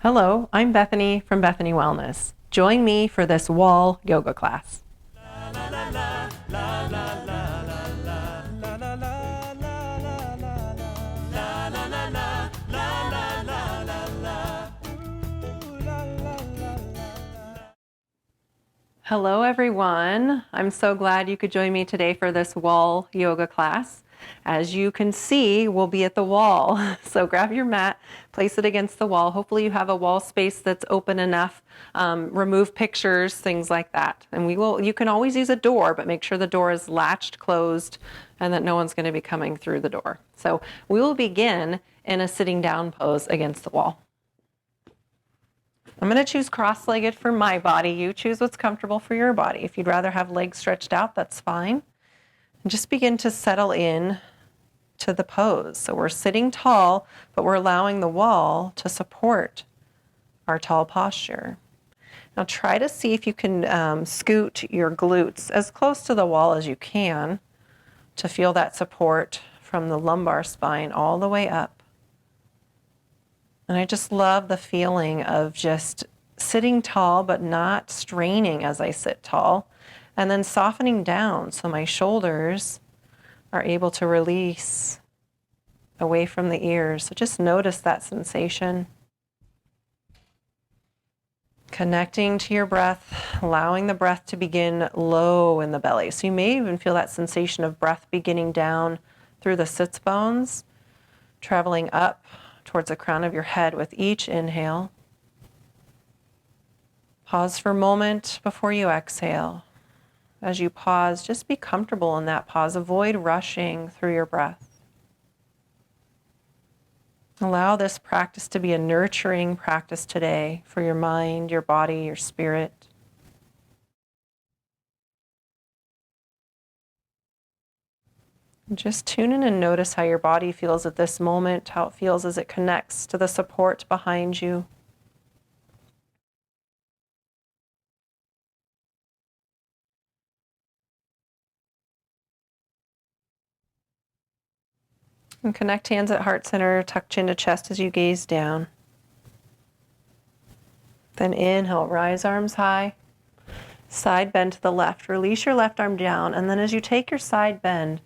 Hello, I'm Bethany from Bethany Wellness. Join me for this wall yoga class. Hello everyone. I'm so glad you could join me today for this wall yoga class. As you can see, we'll be at the wall. So grab your mat, place it against the wall. Hopefully you have a wall space that's open enough. Remove pictures, things like that. And you can always use a door, but make sure the door is latched closed and that no one's going to be coming through the door. So we will begin in a sitting down pose against the wall. I'm going to choose cross-legged for my body. You choose what's comfortable for your body. If you'd rather have legs stretched out, that's fine. And just begin to settle in to the pose. So we're sitting tall, but we're allowing the wall to support our tall posture. Now try to see if you can scoot your glutes as close to the wall as you can to feel that support from the lumbar spine all the way up. And I just love the feeling of just sitting tall, but not straining as I sit tall, and then softening down so my shoulders are able to release away from the ears. So just notice that sensation. Connecting to your breath, allowing the breath to begin low in the belly. So you may even feel that sensation of breath beginning down through the sits bones, traveling up towards the crown of your head with each inhale. Pause for a moment before you exhale. As you pause, just be comfortable in that pause. Avoid rushing through your breath. Allow this practice to be a nurturing practice today for your mind, your body, your spirit. Just tune in and notice how your body feels at this moment, how it feels as it connects to the support behind you. And connect hands at heart center, tuck chin to chest as you gaze down. Then inhale, rise arms high. Side bend to the left. Release your left arm down, and then as you take your side bend,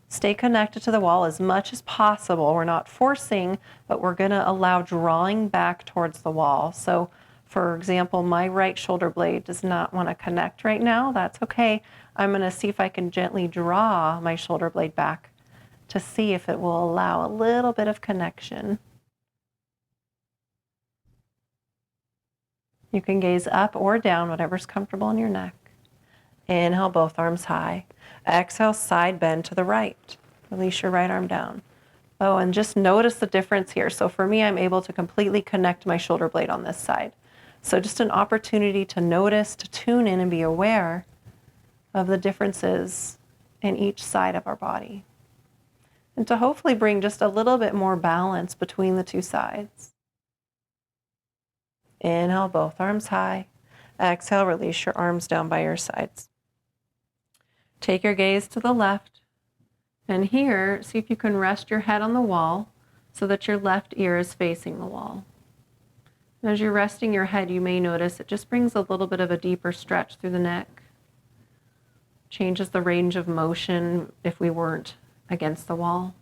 stay connected to the wall as much as possible. We're not forcing, but we're going to allow drawing back towards the wall. So, for example, my right shoulder blade does not want to connect right now. That's okay. I'm going to see if I can gently draw my shoulder blade back to see if it will allow a little bit of connection. You can gaze up or down, whatever's comfortable in your neck. Inhale, both arms high. Exhale, side bend to the right. Release your right arm down. Oh, and just notice the difference here. So for me, I'm able to completely connect my shoulder blade on this side. So just an opportunity to notice, to tune in and be aware of the differences in each side of our body. And to hopefully bring just a little bit more balance between the two sides. Inhale, both arms high. Exhale, release your arms down by your sides. Take your gaze to the left. And here, see if you can rest your head on the wall so that your left ear is facing the wall. And as you're resting your head, you may notice it just brings a little bit of a deeper stretch through the neck. Changes the range of motion if we weren't against the wall.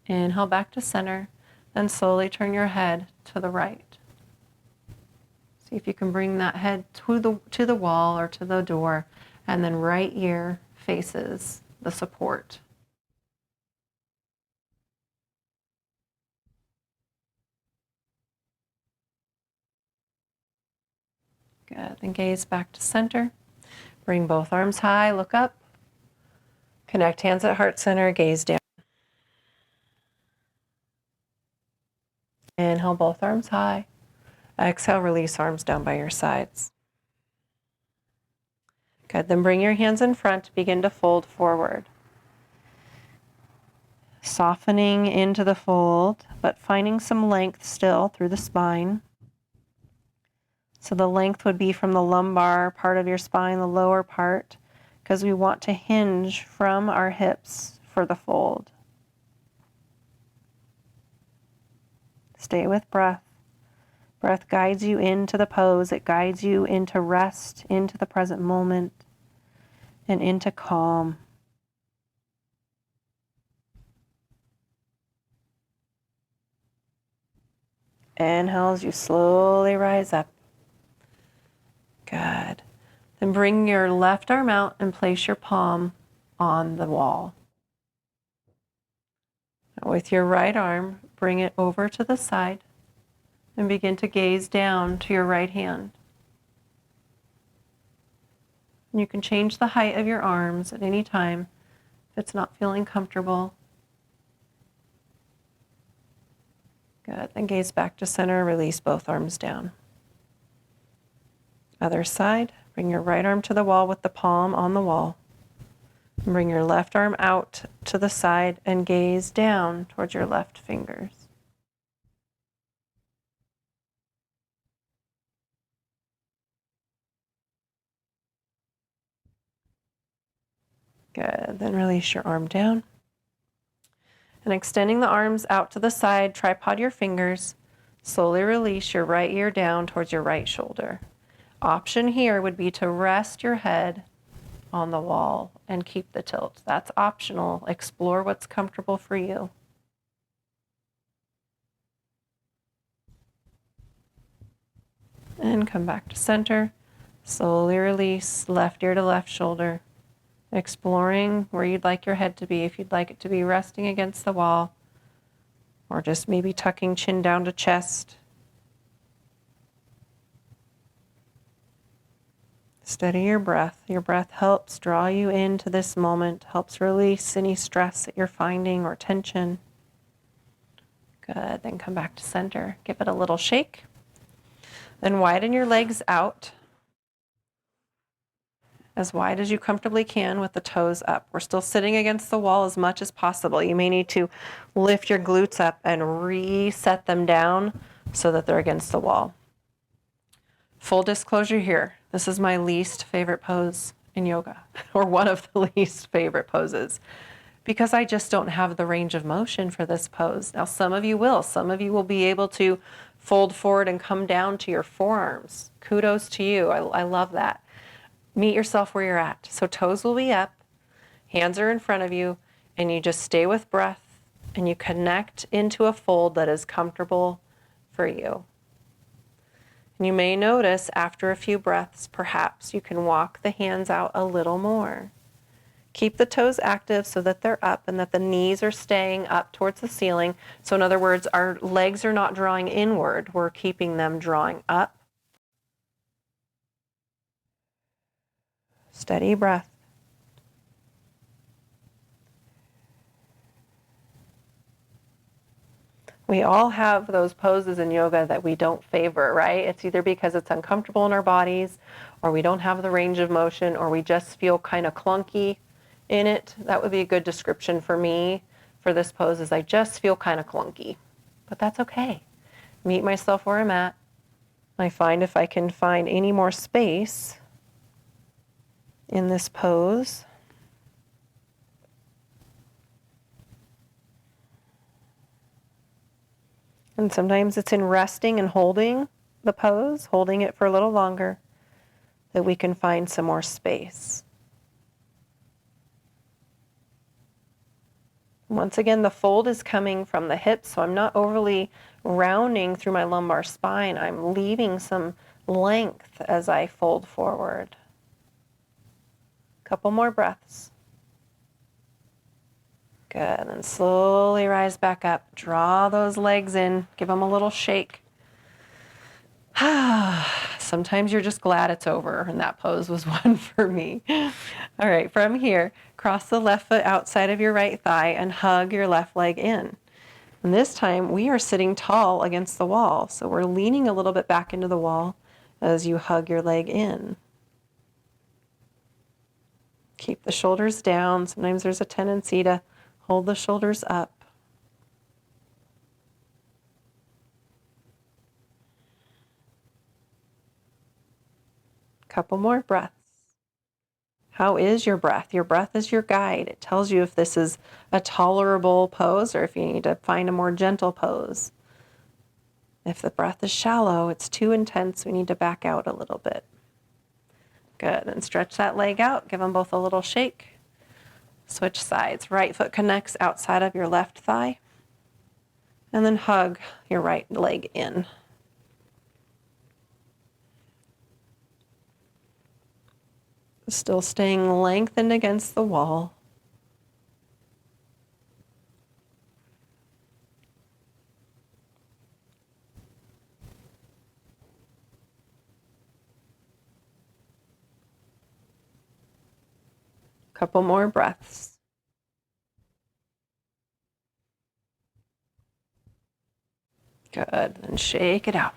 Inhale back to center, then slowly turn your head to the right. See if you can bring that head to the wall or to the door, and then right ear faces the support. Good. Then gaze back to center. Bring both arms high, look up. Connect hands at heart center, gaze down. Inhale, both arms high. Exhale, release arms down by your sides. Good. Then bring your hands in front, begin to fold forward. Softening into the fold, but finding some length still through the spine. So the length would be from the lumbar part of your spine, the lower part, because we want to hinge from our hips for the fold. Stay with breath. Breath guides you into the pose. It guides you into rest, into the present moment, and into calm. Inhale as you slowly rise up. Good. Then bring your left arm out and place your palm on the wall. Now with your right arm, bring it over to the side and begin to gaze down to your right hand. And you can change the height of your arms at any time if it's not feeling comfortable. Good. Then gaze back to center, release both arms down. Other side, bring your right arm to the wall with the palm on the wall. And bring your left arm out to the side and gaze down towards your left fingers. Good. Then release your arm down. And extending the arms out to the side, tripod your fingers. Slowly release your right ear down towards your right shoulder. Option here would be to rest your head on the wall and keep the tilt. That's optional. Explore what's comfortable for you. And come back to center. Slowly release left ear to left shoulder. Exploring where you'd like your head to be, if you'd like it to be resting against the wall, or just maybe tucking chin down to chest. Steady your breath. Your breath helps draw you into this moment, helps release any stress that you're finding or tension. Good. Then come back to center. Give it a little shake. Then widen your legs out as wide as you comfortably can with the toes up. We're still sitting against the wall as much as possible. You may need to lift your glutes up and reset them down so that they're against the wall. Full disclosure here, this is my least favorite pose in yoga, or one of the least favorite poses, because I just don't have the range of motion for this pose. Now, some of you will. Some of you will be able to fold forward and come down to your forearms. Kudos to you. I love that. Meet yourself where you're at. So toes will be up, hands are in front of you, and you just stay with breath and you connect into a fold that is comfortable for you. And you may notice after a few breaths, perhaps you can walk the hands out a little more. Keep the toes active so that they're up and that the knees are staying up towards the ceiling. So in other words, our legs are not drawing inward. We're keeping them drawing up. Steady breath. We all have those poses in yoga that we don't favor, right? It's either because it's uncomfortable in our bodies, or we don't have the range of motion, or we just feel kind of clunky in it. That would be a good description for me for this pose, is I just feel kind of clunky. But that's okay. Meet myself where I'm at. I find if I can find any more space in this pose. And sometimes it's in resting and holding the pose, holding it for a little longer, that we can find some more space. Once again, the fold is coming from the hips, so I'm not overly rounding through my lumbar spine. I'm leaving some length as I fold forward. Couple more breaths. Good. And then slowly rise back up. Draw those legs in. Give them a little shake. Sometimes you're just glad it's over, and that pose was one for me. All right, from here, cross the left foot outside of your right thigh and hug your left leg in. And this time we are sitting tall against the wall. So we're leaning a little bit back into the wall as you hug your leg in. Keep the shoulders down. Sometimes there's a tendency to hold the shoulders up. Couple more breaths. How is your breath? Your breath is your guide. It tells you if this is a tolerable pose or if you need to find a more gentle pose. If the breath is shallow, it's too intense, we need to back out a little bit. Good, and stretch that leg out, give them both a little shake. Switch sides. Right foot connects outside of your left thigh. And then hug your right leg in. Still staying lengthened against the wall. Couple more breaths. Good, and shake it out.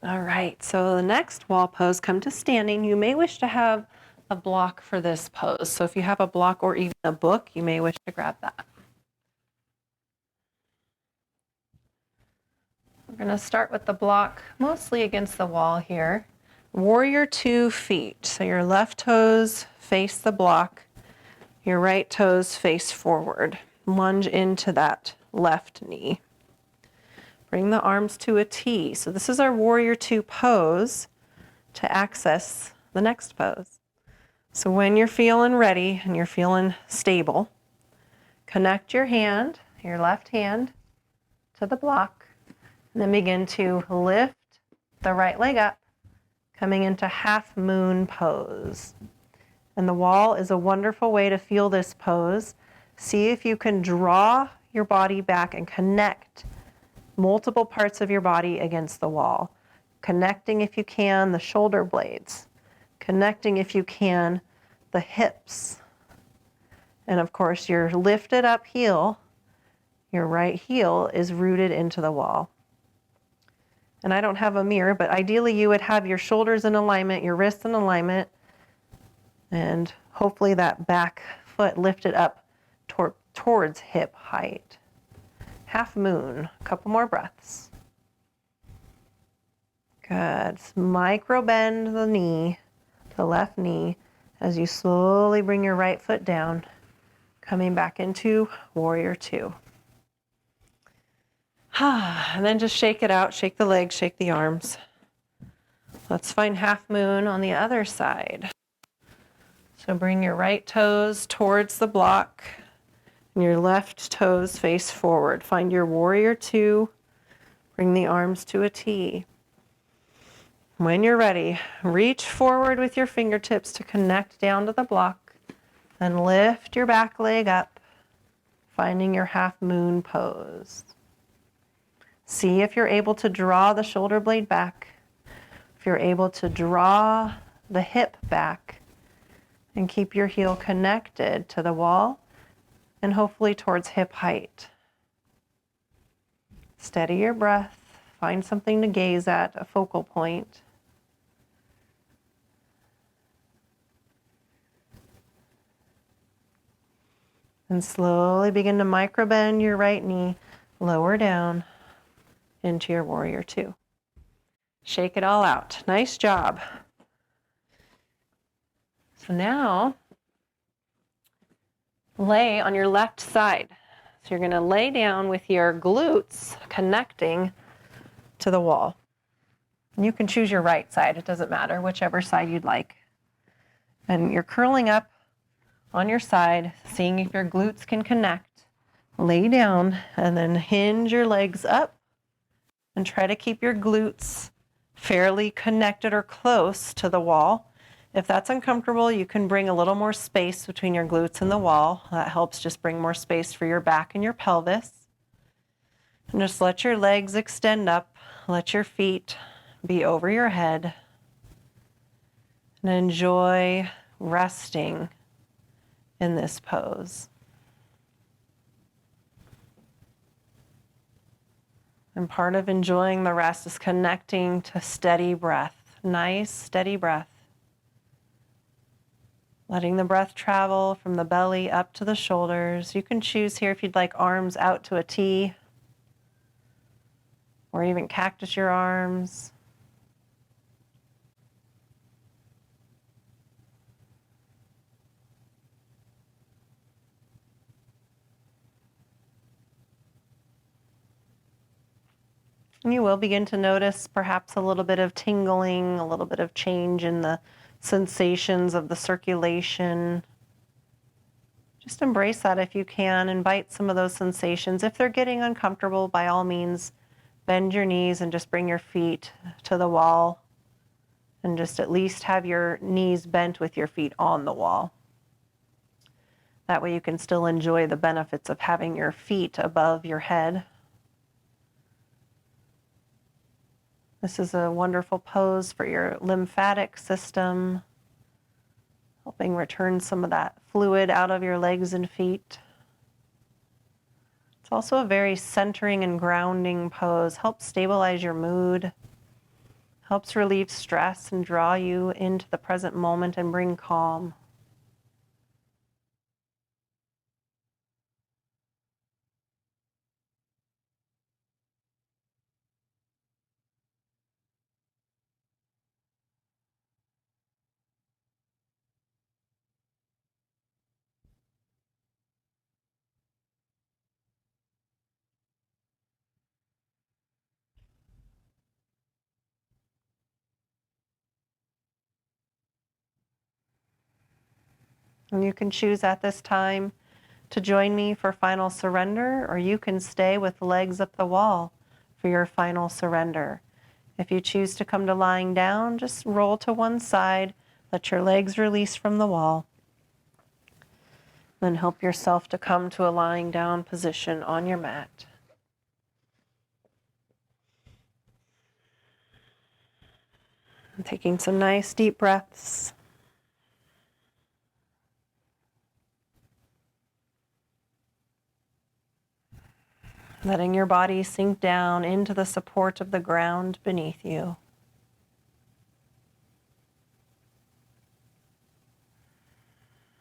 All right, so the next wall pose, come to standing. You may wish to have a block for this pose. So if you have a block or even a book, you may wish to grab that. We're going to start with the block mostly against the wall here. Warrior 2 feet. So your left toes face the block, your right toes face forward. Lunge into that left knee. Bring the arms to a T. So this is our Warrior 2 pose to access the next pose. So when you're feeling ready and you're feeling stable, connect your hand, your left hand, to the block, and then begin to lift the right leg up, coming into half moon pose. And the wall is a wonderful way to feel this pose. See if you can draw your body back and connect multiple parts of your body against the wall. Connecting, if you can, the shoulder blades. Connecting, if you can, the hips. And of course, your lifted up heel, your right heel, is rooted into the wall. And I don't have a mirror, but ideally you would have your shoulders in alignment, your wrists in alignment, and hopefully that back foot lifted up towards hip height. Half moon, a couple more breaths. Good. Micro bend the knee, the left knee, as you slowly bring your right foot down, coming back into Warrior 2. And then just shake it out, shake the legs, shake the arms. Let's find half moon on the other side. So bring your right toes towards the block and your left toes face forward. Find your Warrior 2. Bring the arms to a T. When you're ready, reach forward with your fingertips to connect down to the block. Then lift your back leg up, finding your half moon pose. See if you're able to draw the shoulder blade back, if you're able to draw the hip back, and keep your heel connected to the wall and hopefully towards hip height. Steady your breath, find something to gaze at, a focal point. And slowly begin to microbend your right knee, lower down into your Warrior 2. Shake it all out. Nice job. So now, lay on your left side. So you're going to lay down with your glutes connecting to the wall. And you can choose your right side. It doesn't matter, whichever side you'd like. And you're curling up on your side, seeing if your glutes can connect. Lay down and then hinge your legs up and try to keep your glutes fairly connected or close to the wall. If that's uncomfortable, you can bring a little more space between your glutes and the wall. That helps just bring more space for your back and your pelvis. And just let your legs extend up. Let your feet be over your head. And enjoy resting in this pose. And part of enjoying the rest is connecting to steady breath. Nice, steady breath. Letting the breath travel from the belly up to the shoulders. You can choose here if you'd like arms out to a T, or even cactus your arms. And you will begin to notice perhaps a little bit of tingling, a little bit of change in the sensations of the circulation. Just embrace that if you can. Invite some of those sensations. If they're getting uncomfortable, by all means, bend your knees and just bring your feet to the wall. And just at least have your knees bent with your feet on the wall. That way you can still enjoy the benefits of having your feet above your head. This is a wonderful pose for your lymphatic system, helping return some of that fluid out of your legs and feet. It's also a very centering and grounding pose, helps stabilize your mood, helps relieve stress and draw you into the present moment and bring calm. And you can choose at this time to join me for final surrender, or you can stay with legs up the wall for your final surrender. If you choose to come to lying down, just roll to one side, let your legs release from the wall, then help yourself to come to a lying down position on your mat. And taking some nice deep breaths. Letting your body sink down into the support of the ground beneath you.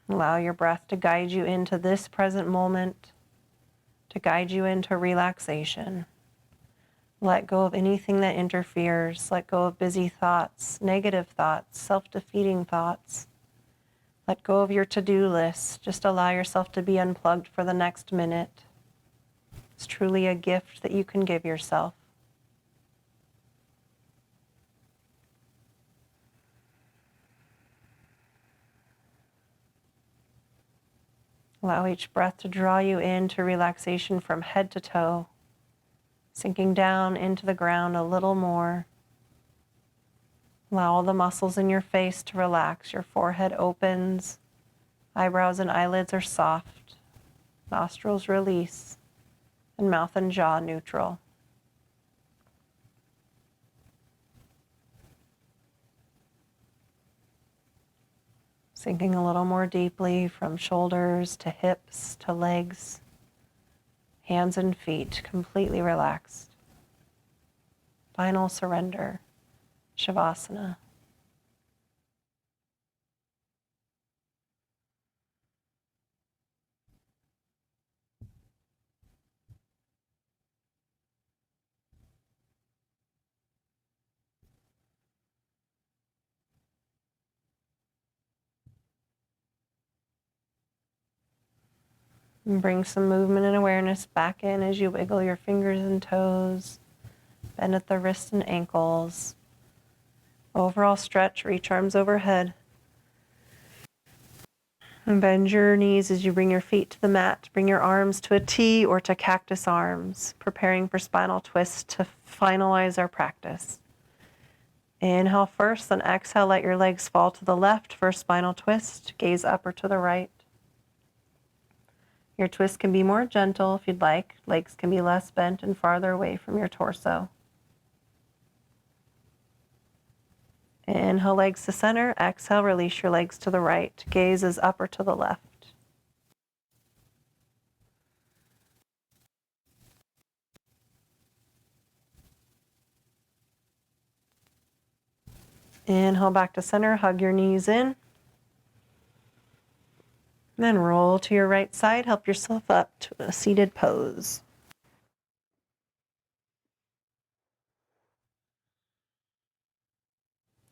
Allow your breath to guide you into this present moment, to guide you into relaxation. Let go of anything that interferes. Let go of busy thoughts, negative thoughts, self-defeating thoughts. Let go of your to-do list. Just allow yourself to be unplugged for the next minute. It's truly a gift that you can give yourself. Allow each breath to draw you into relaxation from head to toe, sinking down into the ground a little more. Allow all the muscles in your face to relax. Your forehead opens, eyebrows and eyelids are soft, nostrils release, and mouth and jaw neutral. Sinking a little more deeply from shoulders to hips to legs, hands and feet completely relaxed. Final surrender, Shavasana. And bring some movement and awareness back in as you wiggle your fingers and toes, bend at the wrists and ankles. Overall stretch, reach arms overhead. And bend your knees as you bring your feet to the mat. Bring your arms to a T or to cactus arms, preparing for spinal twist to finalize our practice. Inhale first, then exhale, let your legs fall to the left for spinal twist. Gaze up or to the right. Your twist can be more gentle if you'd like. Legs can be less bent and farther away from your torso. Inhale, legs to center. Exhale, release your legs to the right. Gaze is up or to the left. Inhale back to center. Hug your knees in. Then roll to your right side. Help yourself up to a seated pose.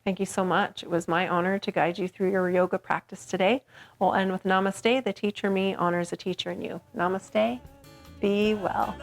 Thank you so much. It was my honor to guide you through your yoga practice today. We'll end with Namaste. The teacher me honors a teacher in you. Namaste. Be well.